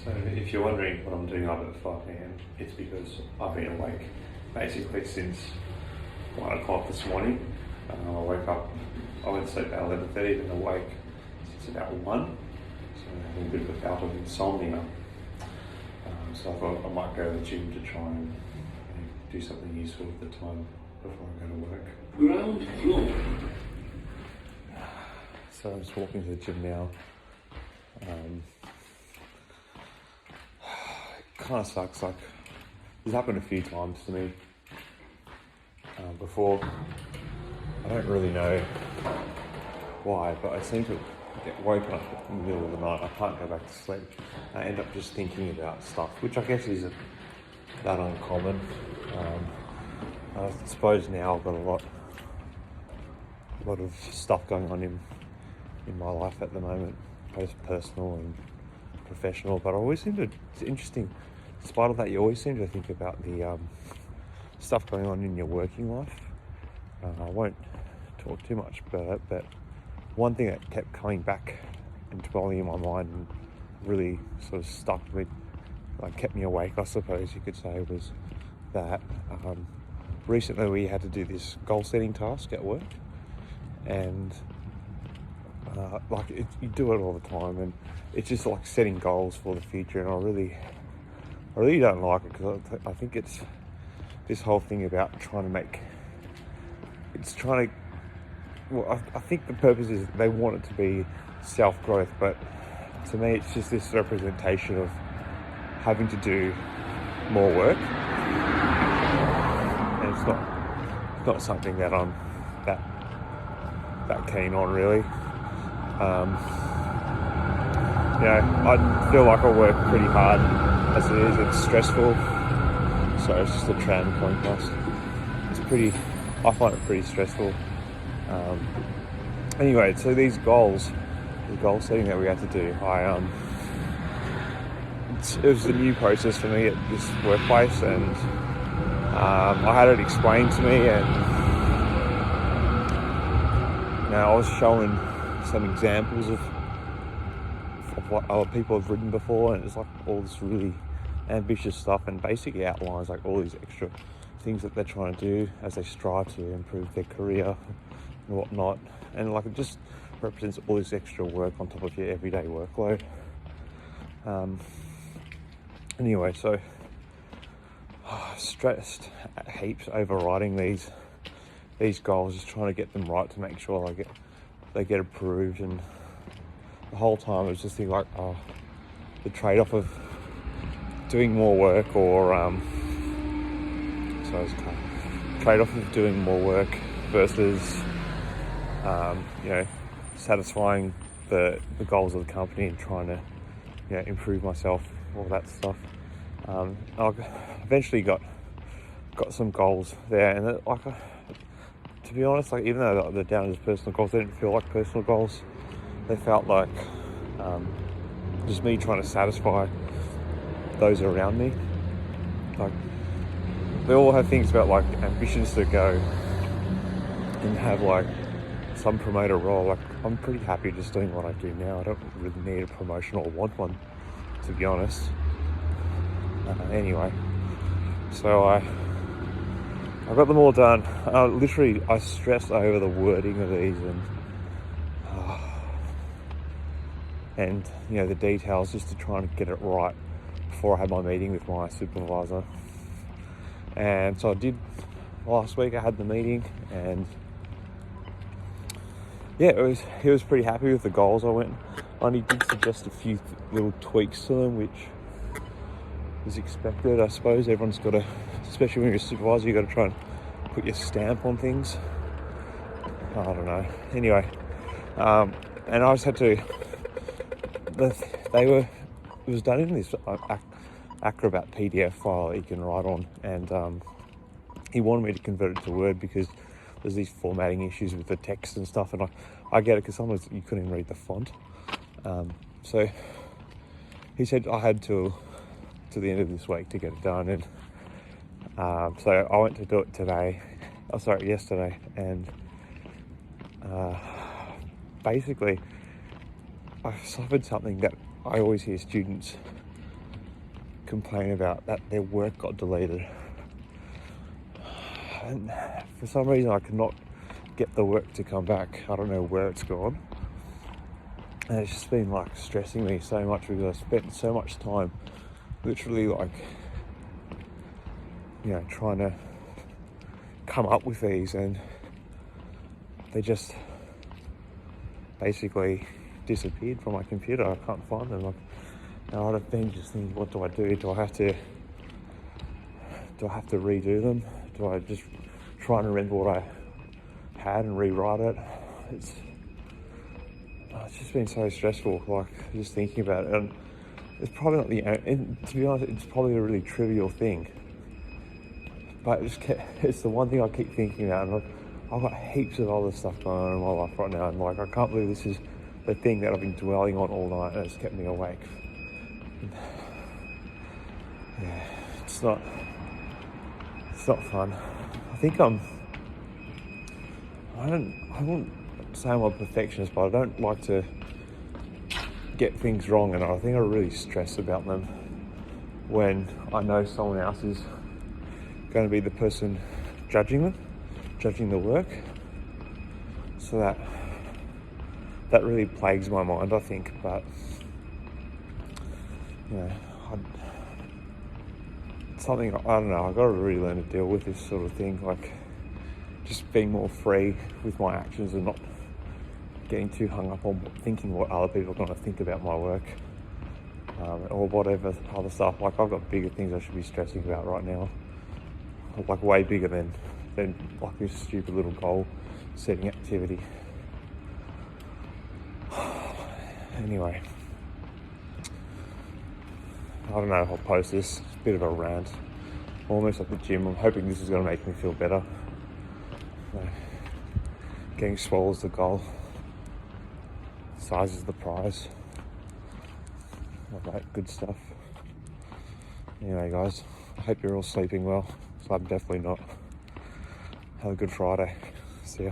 So if you're wondering what I'm doing up at 5 a.m, it's because I've been awake basically since 1 o'clock this morning. I woke up, I went to sleep at 11:30, been awake since about 1, so I'm having a bit of a bout of insomnia. So I thought I might go to the gym to try and do something useful at the time before I go to work. Ground floor. So I'm just walking to the gym now. It kind of sucks, like, it's happened a few times to me before. I don't really know why, but I seem to get woken up in the middle of the night. I can't go back to sleep. I end up just thinking about stuff, which I guess isn't that uncommon. I suppose now I've got a lot of stuff going on in my life at the moment, both personal and professional, but I always seem to, it's interesting, in spite of that, you always seem to think about the stuff going on in your working life. I won't talk too much about it, but one thing that kept coming back and dwelling in my mind and really sort of stuck with, like, kept me awake, I suppose you could say, was that recently we had to do this goal setting task at work, and you do it all the time, and it's just like setting goals for the future, and I really don't like it, because I think it's this whole thing about I think the purpose is they want it to be self-growth, but to me it's just this representation of having to do more work, and it's not something that I'm that keen on, really. I feel like I work pretty hard as it is. It's stressful. So it's just a tram going past. I find it pretty stressful. Anyway, so the goal setting that we had to do, it was a new process for me at this workplace, and I had it explained to me, and I was showing some examples of what other people have written before, and it's like all this really ambitious stuff, and basically outlines like all these extra things that they're trying to do as they strive to improve their career and whatnot, and like it just represents all this extra work on top of your everyday workload. Anyway, so stressed at heaps over writing these goals, just trying to get them right to make sure they get approved, and the whole time it was just thinking like, the trade-off of doing more work, or trade-off of doing more work versus satisfying the goals of the company and trying to improve myself, all that stuff. I eventually got some goals there, and to be honest, like, even though they're down as personal goals, they didn't feel like personal goals. They felt like just me trying to satisfy those around me. Like, they all have things about like ambitions to go and have like some promoter role. Like, I'm pretty happy just doing what I do now. I don't really need a promotion or want one, to be honest. Anyway, so I got them all done. I stressed over the wording of these and the details, just to try and get it right before I had my meeting with my supervisor. And so I did last week. I had the meeting, and he was pretty happy with the goals. I only did suggest a few little tweaks to them, which is expected. I suppose everyone's got to, especially when you're a supervisor, you got to try and put your stamp on things. I don't know. Anyway, and I just had to. It was done in this Acrobat PDF file that you can write on, and he wanted me to convert it to Word because there's these formatting issues with the text and stuff, and I get it, because sometimes you couldn't even read the font. So he said I had to the end of this week to get it done, and so I went to do it yesterday, and basically I suffered something that I always hear students complain about that their work got deleted. And for some reason I could not get the work to come back. I don't know where it's gone. And it's just been like stressing me so much because I spent so much time literally like, you know, trying to come up with these, and they just basically disappeared from my computer. I can't find them. Like, and I've been just thinking, what do I do? Do I have to redo them? Do I just try and remember what I had and rewrite it? It's just been so stressful, like just thinking about it. And it's probably not to be honest, it's probably a really trivial thing, but it's the one thing I keep thinking about. And I've got heaps of other stuff going on in my life right now, and like I can't believe this is the thing that I've been dwelling on all night, and it's kept me awake. Yeah, it's not fun. I think I wouldn't say I'm a perfectionist, but I don't like to get things wrong, and I think I really stress about them when I know someone else is going to be the person judging the work. So that really plagues my mind, I think. But you know, it's something, I don't know, I've got to really learn to deal with this sort of thing, like just being more free with my actions and not getting too hung up on thinking what other people are going to think about my work, or whatever other stuff. Like, I've got bigger things I should be stressing about right now, like way bigger than like this stupid little goal setting activity. Anyway, I don't know if I'll post this. It's a bit of a rant. I'm almost at the gym. I'm hoping this is going to make me feel better. Getting swole is the goal. Size is the prize. All that good stuff. Anyway, guys, I hope you're all sleeping well. So I'm definitely not. Have a good Friday. See ya.